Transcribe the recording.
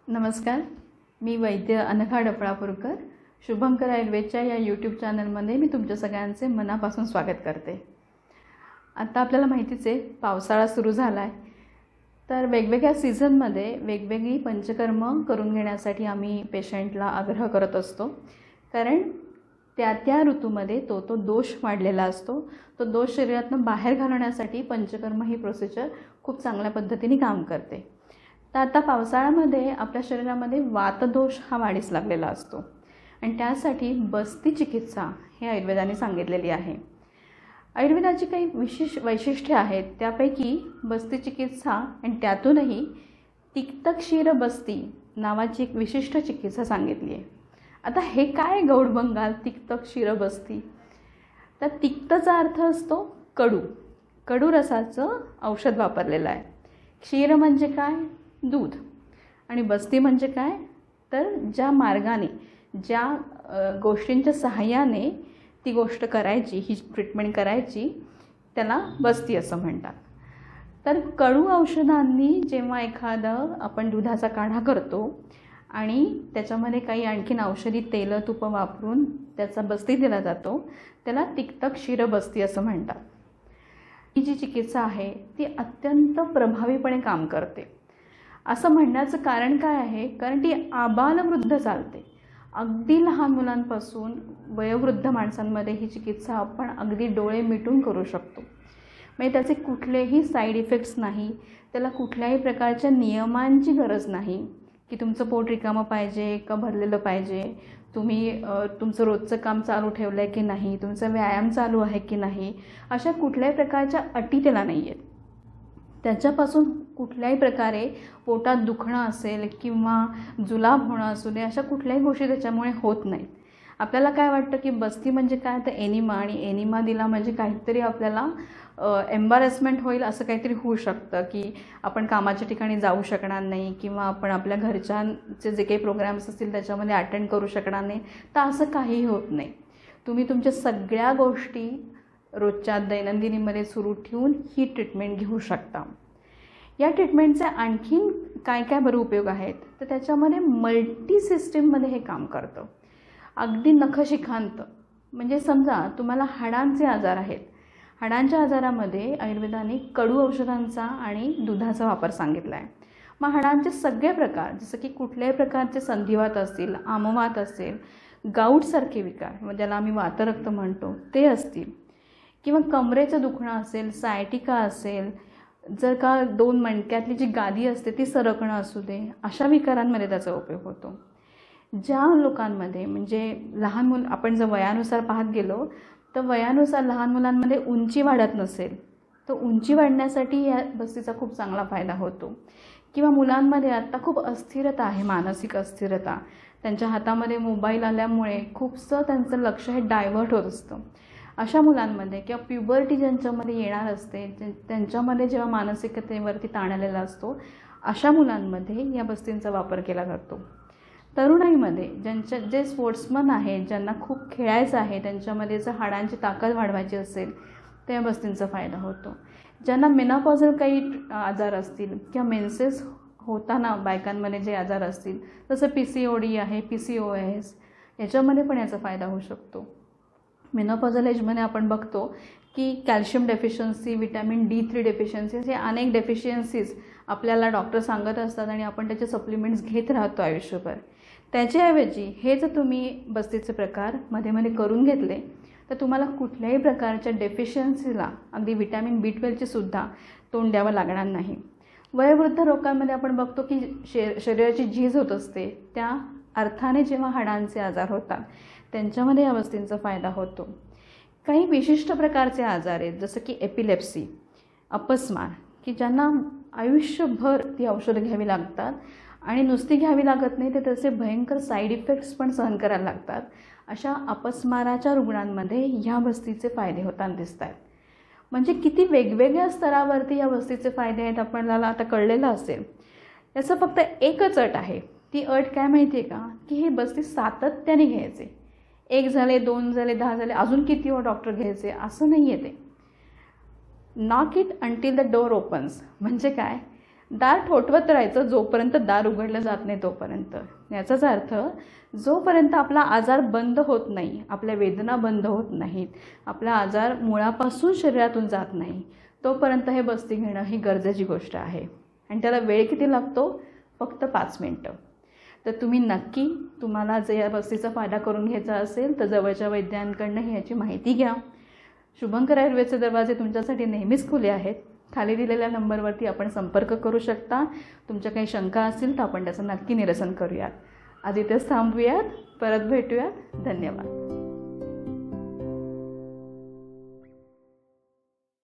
नमस्कार, मी वैद्य अनघा डफळापूरकर शुभंकर आयुर्वेदच्या या यूट्यूब चॅनलमध्ये मी तुमच्या सगळ्यांचे मनापासून स्वागत करते। आता आपल्याला माहितीच आहे, पावसाळा सुरू झाला आहे, तर वेगवेगळ्या सीझनमध्ये वेगवेगळी पंचकर्म करून घेण्यासाठी आम्ही पेशंटला आग्रह करत असतो, कारण त्या ऋतूमध्ये तो दोष वाढलेला असतो। तो दोष शरीरातून बाहेर घालवण्यासाठी पंचकर्म ही प्रोसिजर खूप चांगल्या पद्धतीने काम करते। तर आता पावसाळ्यामध्ये आपल्या शरीरामध्ये वातदोष हा वाढीस लागलेला असतो आणि त्यासाठी बस्ती चिकित्सा हे आयुर्वेदाने सांगितलेली आहे। आयुर्वेदाची काही विशेष वैशिष्ट्ये आहेत, त्यापैकी बस्ती चिकित्सा आणि त्यातूनही तिक्तक्षीर बस्ती नावाची एक विशिष्ट चिकित्सा सांगितली आहे। आता हे काय गौडबंगाल तिक्तक्षीर बस्ती? तर तिक्तचा अर्थ असतो कडू रसाचं औषध वापरलेलं आहे। क्षीर म्हणजे काय? दूध। आणि बस्ती म्हणजे काय? तर ज्या मार्गाने ज्या गोष्टींच्या सहाय्याने ती गोष्ट करायची, ही ट्रीटमेंट करायची, त्याला बस्ती असं म्हणतात। तर कडू औषधांनी जेव्हा एखादं आपण दुधाचा काढा करतो आणि त्याच्यामध्ये काही आणखीन औषधी तेल तूप वापरून त्याचा बस्ती दिला जातो, त्याला तिक्तक्षीर बस्ती असं म्हणतात। ही जी चिकित्सा आहे ती अत्यंत प्रभावीपणे काम करते। असं म्हणण्याचं कारण काय आहे? कारण ती आबालवृद्ध चालते। अगदी लहान मुलांपासून वयोवृद्ध माणसांमध्ये ही चिकित्सा आपण अगदी डोळे मिटून करू शकतो। म्हणजे त्याचे कुठलेही साईड इफेक्ट्स नाही, त्याला कुठल्याही प्रकारच्या नियमांची गरज नाही की तुमचं पोट रिकामं पाहिजे का भरलेलं पाहिजे, तुम्ही तुमचं रोजचं काम चालू ठेवलं आहे की नाही, तुमचा व्यायाम चालू आहे की नाही, अशा कुठल्याही प्रकारच्या अटी त्याला नाही आहेत। त्याच्यापासून कुठल्याही प्रकारे पोटात दुखणं असेल किंवा जुलाब होणं असू दे, अशा कुठल्याही गोष्टी त्याच्यामुळे होत नाहीत। आपल्याला काय वाटतं की बस्ती म्हणजे काय? तर एनिमा, आणि एनिमा दिला म्हणजे काहीतरी आपल्याला एम्बॅरेसमेंट होईल, असं काहीतरी होऊ शकतं की आपण कामाच्या ठिकाणी जाऊ शकणार नाही किंवा आपण आपल्या घरच्यांचे जे काही प्रोग्राम्स असतील त्याच्यामध्ये अटेंड करू शकणार नाही। तर असं काहीही होत नाही। तुम्ही तुमच्या सगळ्या गोष्टी रोजच्या दैनंदिनीमध्ये सुरू ठेवून ही ट्रीटमेंट घेऊ शकता। या ट्रीटमेंटचे आणखीन काय काय बरे उपयोग आहेत? तर त्याच्यामध्ये मल्टी सिस्टीममध्ये हे काम करतं, अगदी नखशिखांत। म्हणजे समजा तुम्हाला हाडांचे आजार आहेत, हाडांच्या आजारामध्ये आयुर्वेदाने कडू औषधांचा आणि दुधाचा वापर सांगितला आहे। मग हाडांचे सगळे प्रकार, जसं की कुठल्याही प्रकारचे संधिवात असतील, आमवात असेल, गाऊटसारखे विकार ज्याला आम्ही वातरक्त म्हणतो ते असतील, किंवा कमरेचं दुखणं असेल, सायटिका असेल, जर का दोन मणक्यातली जी गादी असते ती सरकणं असू दे, अशा विकारांमध्ये त्याचा उपयोग होतो। ज्या लोकांमध्ये म्हणजे लहान मुलं, आपण जर वयानुसार पाहत गेलो तर वयानुसार लहान मुलांमध्ये उंची वाढत नसेल तर उंची वाढण्यासाठी या बस्तीचा खूप चांगला फायदा होतो। किंवा मुलांमध्ये आत्ता खूप अस्थिरता आहे, मानसिक अस्थिरता, त्यांच्या हातामध्ये मोबाईल आल्यामुळे खूपसं त्यांचं लक्ष हे डायव्हर्ट होत असतं। अशा मुलांमध्ये किंवा प्युबर्टी ज्यांच्यामध्ये येणार असते, त्यांच्यामध्ये जेव्हा मानसिकतेवरती ताण आलेला असतो, अशा मुलांमध्ये या बस्तींचा वापर केला जातो। तरुणाईमध्ये जे स्पोर्ट्समन आहेत, ज्यांना खूप खेळायचं आहे, त्यांच्यामध्ये जर हाडांची ताकद वाढवायची असेल तर या बस्तींचा फायदा होतो। ज्यांना मेनोपॉजल काही आजार असतील किंवा मेन्सेस होताना बायकांमध्ये जे आजार असतील, जसं PCOD आहे, PCOS, याच्यामध्ये पण याचा फायदा होऊ शकतो। मेनोपॉजल एजमध्ये आपण बघतो की calcium deficiency, vitamin D3 deficiency, असे अनेक डेफिशियन्सीज आपल्याला डॉक्टर सांगत असतात आणि आपण त्याचे सप्लिमेंट्स घेत राहतो आयुष्यभर। त्याच्याऐवजी हे जर तुम्ही बस्तीचे प्रकार मध्ये मध्ये करून घेतले तर तुम्हाला कुठल्याही प्रकारच्या डेफिशियन्सीला, अगदी विटॅमिन B12ची सुद्धा तोंड द्यावं लागणार नाही। वयोवृद्ध लोकांमध्ये आपण बघतो की शरीराची झीज होत असते, त्या अर्थाने जेव्हा हाडांचे आजार होतात त्यांच्यामध्ये या बस्तींचा फायदा होतो। काही विशिष्ट प्रकारचे आजार आहेत, जसं की एपिलेप्सी, अपस्मार, की ज्यांना आयुष्यभर ती औषधं घ्यावी लागतात आणि नुसती घ्यावी लागत नाही, तर त्याचे भयंकर साईड इफेक्ट्स पण सहन करायला लागतात। अशा अपस्माराच्या रुग्णांमध्ये ह्या बस्तीचे फायदे होताना दिसत आहेत। म्हणजे किती वेगवेगळ्या स्तरावरती या बस्तीचे फायदे आहेत आपल्याला आता कळलेलं असेल। याचं फक्त एकच अट आहे, ती अट काय माहिती आहे का? की हे बस्ती सातत्याने घ्यायचे। 1 झाले, 2 झाले, 10 झाले, अजून किती डॉक्टर घ्यायचे असं नाही आहे ते। Knock it until the door opens. म्हणजे काय? दार ठोठवत राहायचं जोपर्यंत दार उघडलं जात नाही तोपर्यंत. याचाच अर्थ जोपर्यंत आपला आजार बंद होत नाही, आपल्या वेदना बंद होत नाहीत, आपला आजार मुळापासून शरीरातून जात नाही, तोपर्यंत हे बस्ती घेणं ही गरजेची गोष्ट आहे. आणि त्याला वेळ किती लागतो? फक्त 5 मिनटं. तर तुम्ही नक्की, तुम्हाला जर या बस्तीचा फायदा करून घ्यायचा असेल तर जवळच्या वैद्यांकडनं याची माहिती घ्या. शुभंकर आयुर्वेदचे दरवाजे तुमच्यासाठी नेहमीच खुले आहेत. खाली दिलेल्या नंबरवरती आपण संपर्क करू शकता. तुमच्या काही शंका असतील तर आपण त्याचं नक्की निरसन करूयात. आधी इथेच थांबूयात, परत भेटूयात. धन्यवाद.